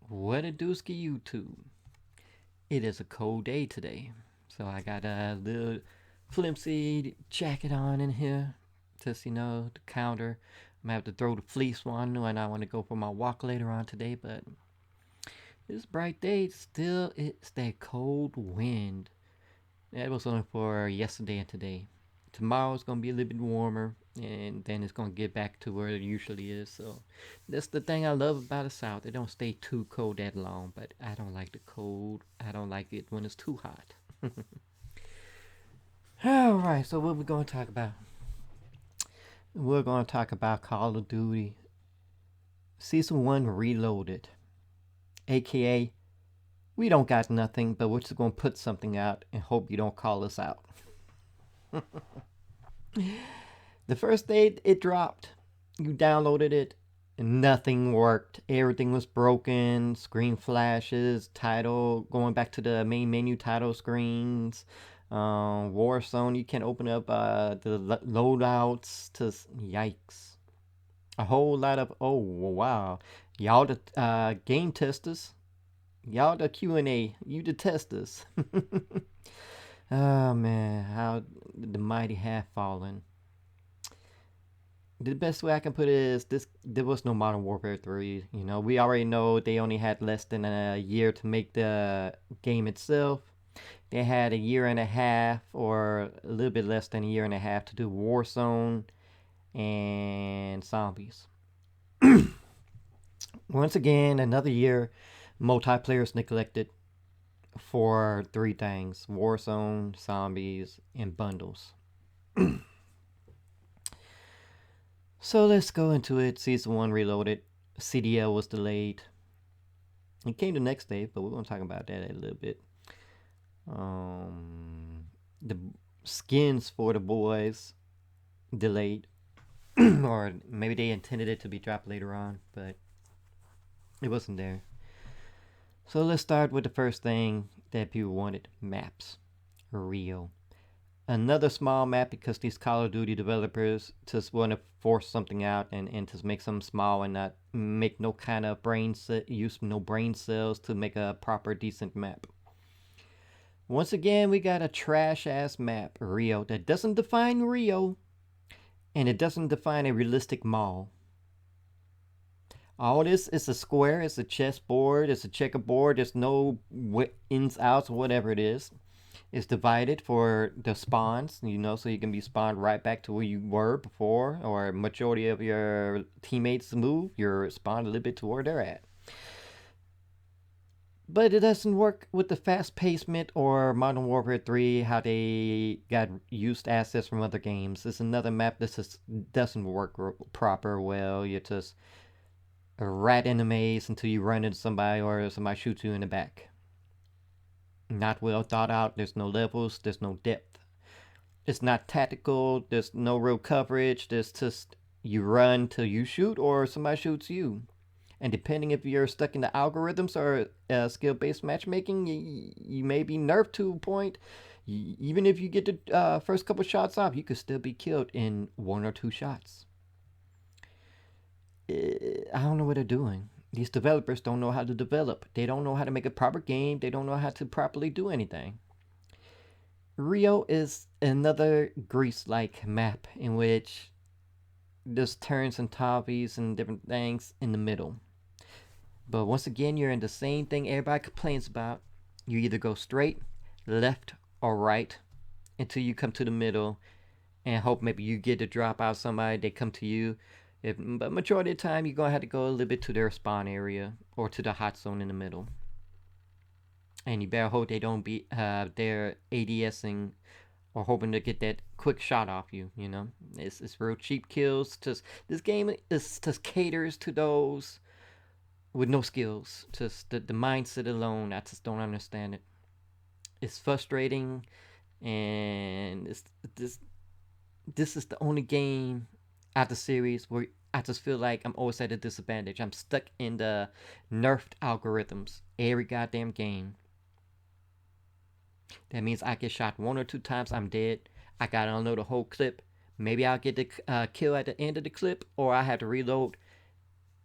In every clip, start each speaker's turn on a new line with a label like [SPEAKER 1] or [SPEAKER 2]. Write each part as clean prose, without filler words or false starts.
[SPEAKER 1] What a dooski YouTube. It is a cold day today. So I got a little flimsy jacket on in here. Just, the counter. I'm gonna have to throw the fleece on when I want to go for my walk later on today, but this bright day, still it's that cold wind. That was only for yesterday and today. Tomorrow's gonna be a little bit warmer, and then it's gonna get back to where it usually is. So that's the thing I love about the South. It don't stay too cold that long, but I don't like the cold. I don't like it when it's too hot. All right, so what we gonna talk about? We're gonna talk about Call of Duty Season One Reloaded, aka we don't got nothing, but we're just gonna put something out and hope you don't call us out. The first day it dropped, you downloaded it, and nothing worked. Everything was broken. Screen flashes, title going back to the main menu, title screens. Warzone, you can open up the loadouts. To yikes, a whole lot of wow, y'all the game testers, y'all the Q&A, you the testers. Oh man, how the mighty have fallen. The best way I can put it is this: there was no Modern Warfare 3. We already know they only had less than a year to make the game itself. They had a year and a half, or a little bit less than a year and a half, to do Warzone and Zombies. Once again, another year, multiplayer's neglected for three things: Warzone, Zombies, and bundles. So let's go into it. Season 1 Reloaded. CDL was delayed. It came the next day, but we're going to talk about that a little bit. The skins for the boys delayed. Or maybe they intended it to be dropped later on, but it wasn't there. So let's start with the first thing that people wanted: maps. Rio. Another small map because these Call of Duty developers just want to force something out and just make something small and not make no kind of use no brain cells to make a proper decent map. Once again, we got a trash ass map, Rio, that doesn't define Rio, and it doesn't define a realistic mall. All this is a square, it's a chessboard, it's a checkerboard, there's no ins, outs, whatever it is. It's divided for the spawns, so you can be spawned right back to where you were before, or majority of your teammates move, you're spawned a little bit to where they're at. But it doesn't work with the fast pacement or Modern Warfare 3, how they got used assets from other games. It's another map that just doesn't work proper well. You just rat in a maze until you run into somebody or somebody shoots you in the back. Not well thought out. There's no levels. There's no depth. It's not tactical. There's no real coverage. There's just you run till you shoot or somebody shoots you. And depending if you're stuck in the algorithms or skill-based matchmaking, you may be nerfed to a point. Even if you get the first couple shots off, you could still be killed in one or two shots. I don't know what they're doing. These developers don't know how to develop. They don't know how to make a proper game. They don't know how to properly do anything. Rio is another Greece-like map in which there's turns and topies and different things in the middle. But once again, you're in the same thing everybody complains about. You either go straight, left, or right until you come to the middle and hope maybe you get a drop out of somebody, they come to you. But majority of the time, you're going to have to go a little bit to their spawn area or to the hot zone in the middle. And you better hope they don't be they're ADSing or hoping to get that quick shot off you. It's real cheap kills. Just this game is just caters to those with no skills. Just the mindset alone, I just don't understand it. It's frustrating, and this is the only game out the series where I just feel like I'm always at a disadvantage. I'm stuck in the nerfed algorithms every goddamn game. That means I get shot one or two times, I'm dead. I gotta unload a whole clip. Maybe I'll get the kill at the end of the clip, or I have to reload.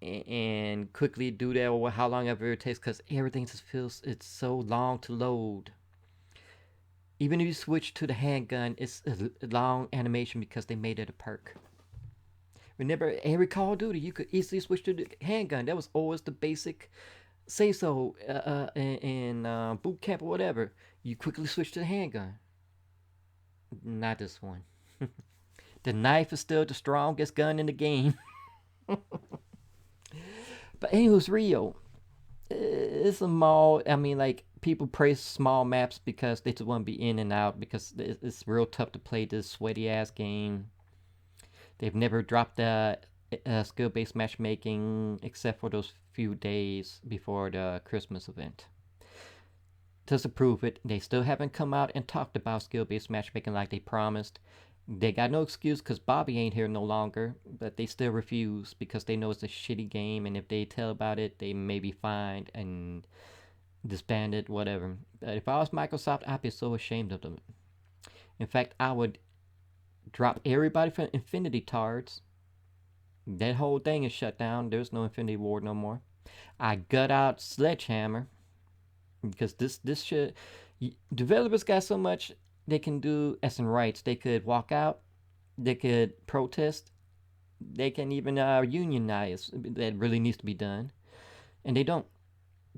[SPEAKER 1] and quickly do that or how long ever it takes because everything just feels it's so long to load. Even if you switch to the handgun, it's a long animation because they made it a perk. Remember, every Call of Duty, you could easily switch to the handgun. That was always the basic say so in boot camp or whatever. You quickly switch to the handgun. Not this one. The knife is still the strongest gun in the game. But anyways, Rio, it's a mall. I mean, like people praise small maps because they just want to be in and out because it's real tough to play this sweaty ass game. They've never dropped the skill based matchmaking except for those few days before the Christmas event. To prove it, they still haven't come out and talked about skill based matchmaking like they promised. They got no excuse because Bobby ain't here no longer, but they still refuse because they know it's a shitty game, and if they tell about it, they may be fined and disbanded, whatever. But if I was Microsoft, I'd be so ashamed of them. In fact, I would drop everybody from Infinity Tards. That whole thing is shut down. There's no Infinity Ward no more. I gut out Sledgehammer because this shit. Developers got so much they can do as in rights. They could walk out. They could protest. They can even unionize. That really needs to be done, and they don't.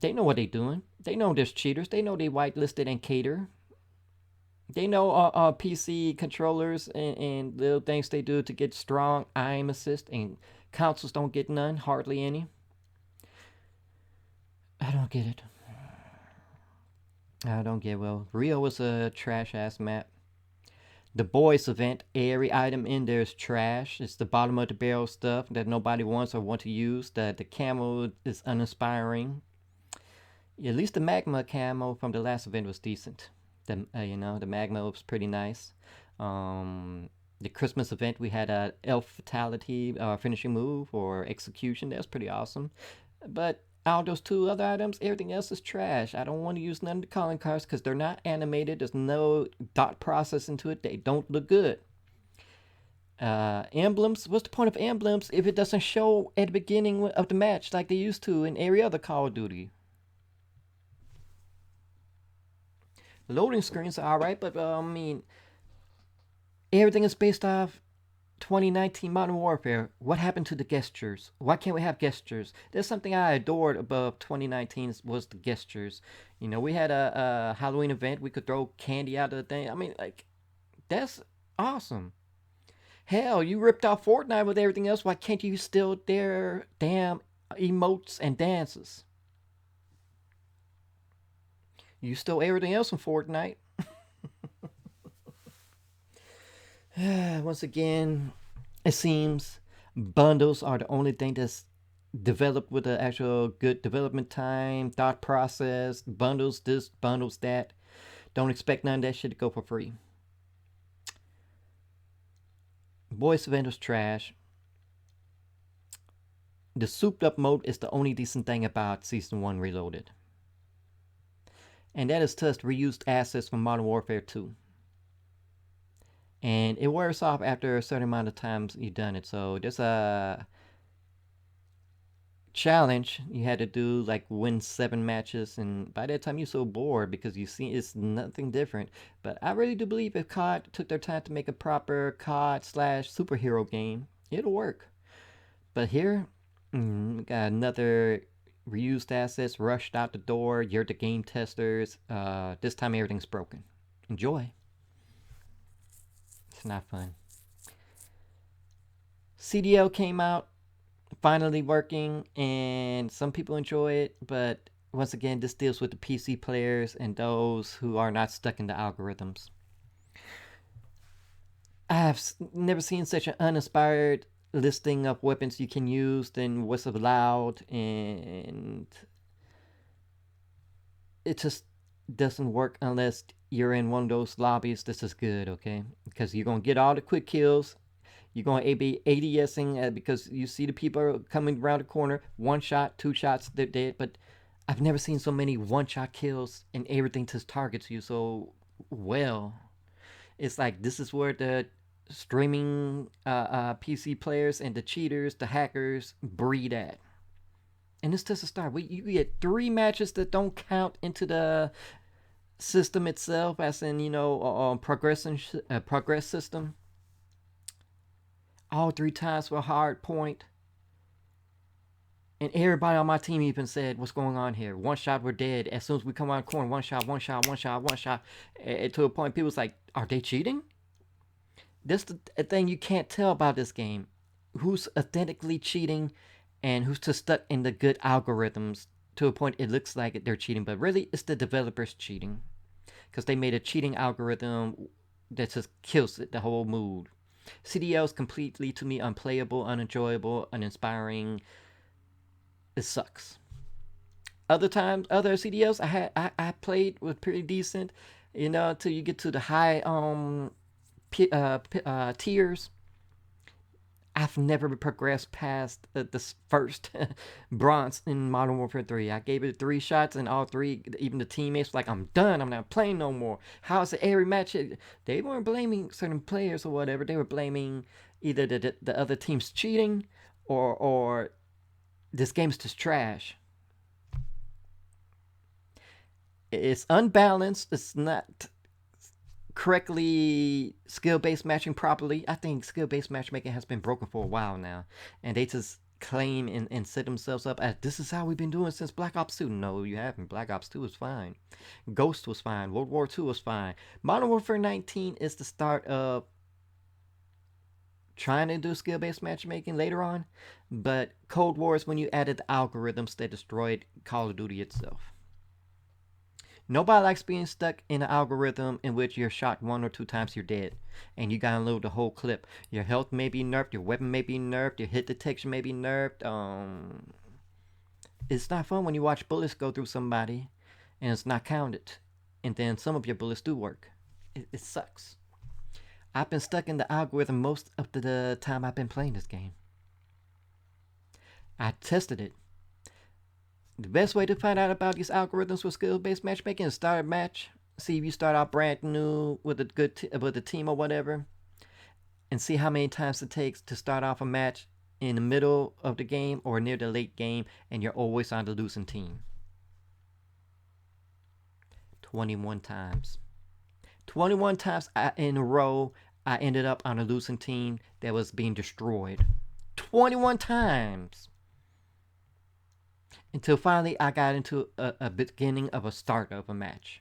[SPEAKER 1] They know what they're doing. They know there's cheaters. They know they whitelisted and cater. They know PC controllers and little things they do to get strong aim assist, and consoles don't get none, hardly any. I don't get it. I don't get well. Rio was a trash ass map. The boys event, every item in there is trash. It's the bottom of the barrel stuff that nobody wants or want to use. The camo is uninspiring. At least the magma camo from the last event was decent. The magma was pretty nice. The Christmas event we had a elf fatality finishing move or execution. That was pretty awesome. But out of those two other items, everything else is trash. I don't want to use none of the calling cards because they're not animated. There's no thought process into it. They don't look good. Emblems. What's the point of emblems if it doesn't show at the beginning of the match like they used to in every other Call of Duty? Loading screens are alright, but I mean, everything is based off 2019 Modern Warfare. What happened to the gestures? Why can't we have gestures? There's something I adored above 2019 was the gestures. We had a Halloween event. We could throw candy out of the thing. I mean, like, that's awesome. Hell, you ripped off Fortnite with everything else. Why can't you still their damn emotes and dances? You stole everything else from Fortnite. Once again, it seems bundles are the only thing that's developed with the actual good development time, thought process. Bundles this, bundles that. Don't expect none of that shit to go for free. Voice event was trash. The souped up mode is the only decent thing about Season 1 Reloaded. And that is just reused assets from Modern Warfare 2. And it wears off after a certain amount of times you've done it. So there's a challenge you had to do, like win 7 matches, and by that time you're so bored because you see it's nothing different. But I really do believe if COD took their time to make a proper COD slash superhero game, it'll work. But here, we got another reused assets rushed out the door. You're the game testers. This time everything's broken. Enjoy. It's not fun. CDL came out, finally working, and some people enjoy it, but once again, this deals with the PC players and those who are not stuck in the algorithms. I have never seen such an uninspired listing of weapons you can use than what's allowed, and it just doesn't work unless you're in one of those lobbies. This is good, okay? Because you're gonna get all the quick kills. You're gonna be ADSing because you see the people coming around the corner. 1 shot, 2 shots, they're dead. But I've never seen so many 1-shot kills and everything just targets you so well. It's like this is where the streaming PC players and the cheaters, the hackers breed at. And it's just a start. You get 3 matches that don't count into the system itself, as in progress system. All 3 times were hard point, and everybody on my team even said, "What's going on here? One shot, we're dead. As soon as we come out of the corner, one shot, one shot, one shot, one shot." And to a point, people was like, "Are they cheating?" This is the thing you can't tell about this game: who's authentically cheating, and who's just stuck in the good algorithms. To a point, it looks like they're cheating, but really, it's the developers cheating, because they made a cheating algorithm that just kills it, the whole mood. CDL is completely, to me, unplayable, unenjoyable, uninspiring. It sucks. Other times, other CDLs I played with pretty decent, until you get to the high tiers. I've never progressed past the first bronze in Modern Warfare 3. I gave it 3 shots, and all 3, even the teammates, were like, "I'm done. I'm not playing no more." How's it every match? They weren't blaming certain players or whatever. They were blaming either the other team's cheating, or this game's just trash. It's unbalanced. It's not correctly skill-based matching properly. I think skill-based matchmaking has been broken for a while now, and they just claim and set themselves up as, "This is how we've been doing since Black Ops 2." No, you haven't. Black Ops 2 was fine. Ghost was fine. World War 2 was fine. Modern Warfare 19 is the start of trying to do skill-based matchmaking later on, but Cold War is when you added the algorithms that destroyed Call of Duty itself. Nobody likes being stuck in an algorithm in which you're shot 1 or 2 times, you're dead, and you gotta load the whole clip. Your health may be nerfed, your weapon may be nerfed, your hit detection may be nerfed. It's not fun when you watch bullets go through somebody and it's not counted, and then some of your bullets do work. It sucks. I've been stuck in the algorithm most of the time I've been playing this game. I tested it. The best way to find out about these algorithms with skill-based matchmaking is start a match. See if you start out brand new with a team or whatever, and see how many times it takes to start off a match in the middle of the game or near the late game, and you're always on the losing team. 21 times. 21 times in a row, I ended up on a losing team that was being destroyed. 21 times. Until finally I got into a beginning of a start of a match.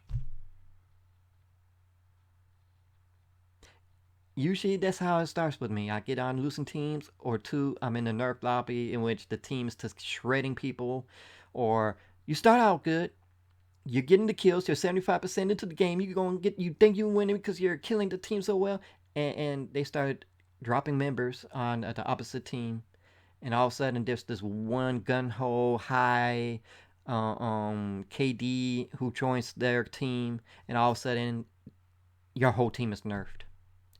[SPEAKER 1] Usually that's how it starts with me. I get on losing teams, or 2, I'm in the nerf lobby in which the team is just shredding people, or you start out good, you're getting the kills, you're 75% into the game, you think you're winning because you're killing the team so well, and they start dropping members on the opposite team, and all of a sudden there's this one gun-ho high KD who joins their team, and all of a sudden your whole team is nerfed,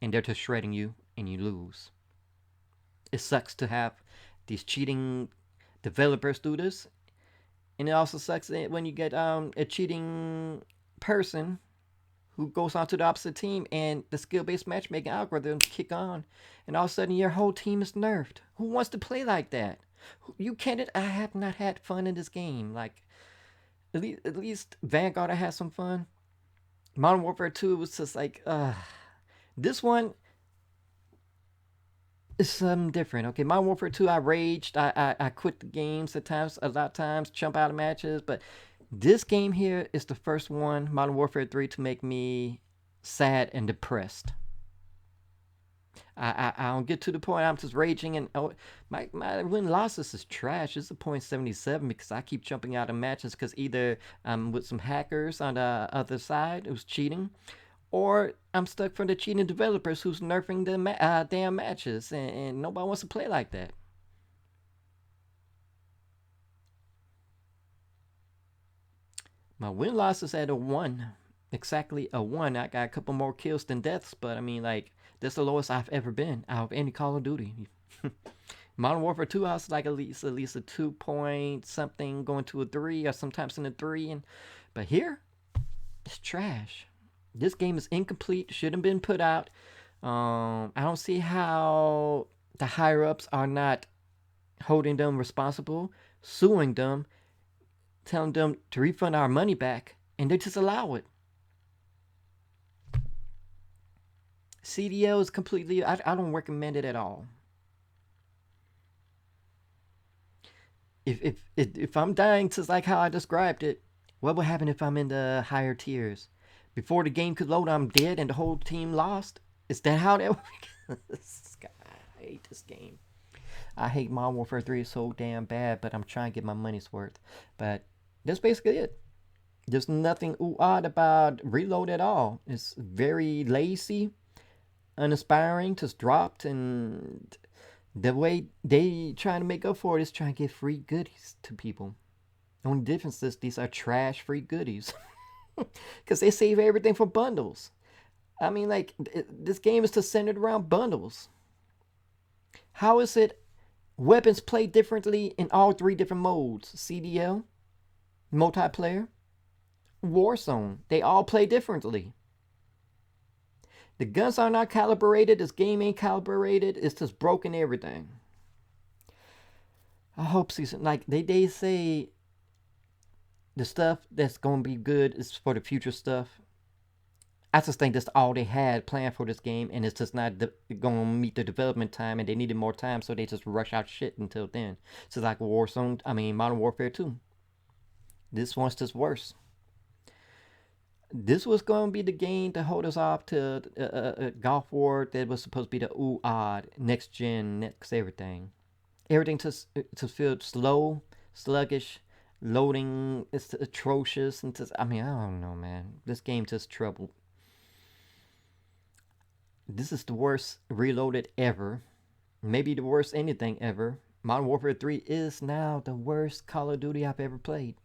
[SPEAKER 1] and they're just shredding you, and you lose. It sucks to have these cheating developers do this, and it also sucks when you get a cheating person who goes on to the opposite team, and the skill-based matchmaking algorithms kick on, and all of a sudden your whole team is nerfed. Who wants to play like that? You can't. I have not had fun in this game. Like, at least Vanguard, I had some fun. Modern Warfare 2 was just like, this one is something different. Okay, Modern Warfare 2, I raged. I quit the games at times, a lot of times, jump out of matches, but this game here is the first one, Modern Warfare 3, to make me sad and depressed. I don't get to the point I'm just raging, and my win-losses is trash. It's a .77 because I keep jumping out of matches because either I'm with some hackers on the other side who's cheating, or I'm stuck from the cheating developers who's nerfing the damn matches, and nobody wants to play like that. My win-loss is at a 1. Exactly a 1. I got a couple more kills than deaths, but I mean, like, that's the lowest I've ever been out of any Call of Duty. Modern Warfare 2, I was like at least a 2 point something, going to a 3, or sometimes in a 3. But here, it's trash. This game is incomplete. Shouldn't have been put out. I don't see how the higher ups are not holding them responsible suing them, telling them to refund our money back, and they just allow it. CDL is completely, I don't recommend it at all. If I'm dying just like how I described it, what would happen if I'm in the higher tiers? Before the game could load, I'm dead and the whole team lost? Is that how that works? I hate this game. I hate Modern Warfare 3 so damn bad, but I'm trying to get my money's worth. But that's basically it. There's nothing odd about Reload at all. It's very lazy, uninspiring, just dropped, and the way they trying to make up for it is trying to give free goodies to people. The only difference is these are trash free goodies. Because they save everything for bundles. I mean, like, this game is just centered around bundles. How is it weapons play differently in all three different modes? CDL, multiplayer, Warzone. They all play differently. The guns are not calibrated. This game ain't calibrated. It's just broken everything. I hope season, like, they say the stuff that's gonna be good is for the future stuff. I just think that's all they had planned for this game, and it's just not gonna meet the development time, and they needed more time, so they just rush out shit until then. So like Warzone, I mean Modern Warfare 2. This one's just worse. This was gonna be the game to hold us off to Golf War that was supposed to be the odd next gen, next everything. Everything just feels slow, sluggish, loading is atrocious, and just, I mean, I don't know, man. This game just troubled. This is the worst Reloaded ever. Maybe the worst anything ever. Modern Warfare 3 is now the worst Call of Duty I've ever played.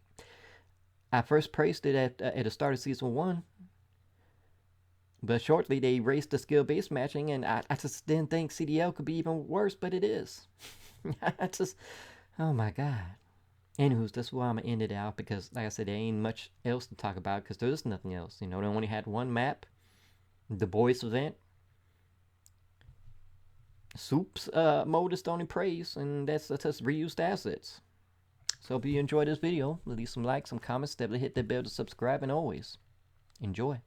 [SPEAKER 1] I first praised it at the start of Season 1. But shortly they raised the skill-based matching, and I just didn't think CDL could be even worse, but it is. I just, oh my god. Anywho, that's why I'm gonna end it out, because like I said, there ain't much else to talk about, because there's nothing else. You know, they only had one map, the boys event. Soup's mode is the only praise, and that's just reused assets. So if you enjoyed this video, leave some likes, some comments, definitely hit that bell to subscribe, and always enjoy.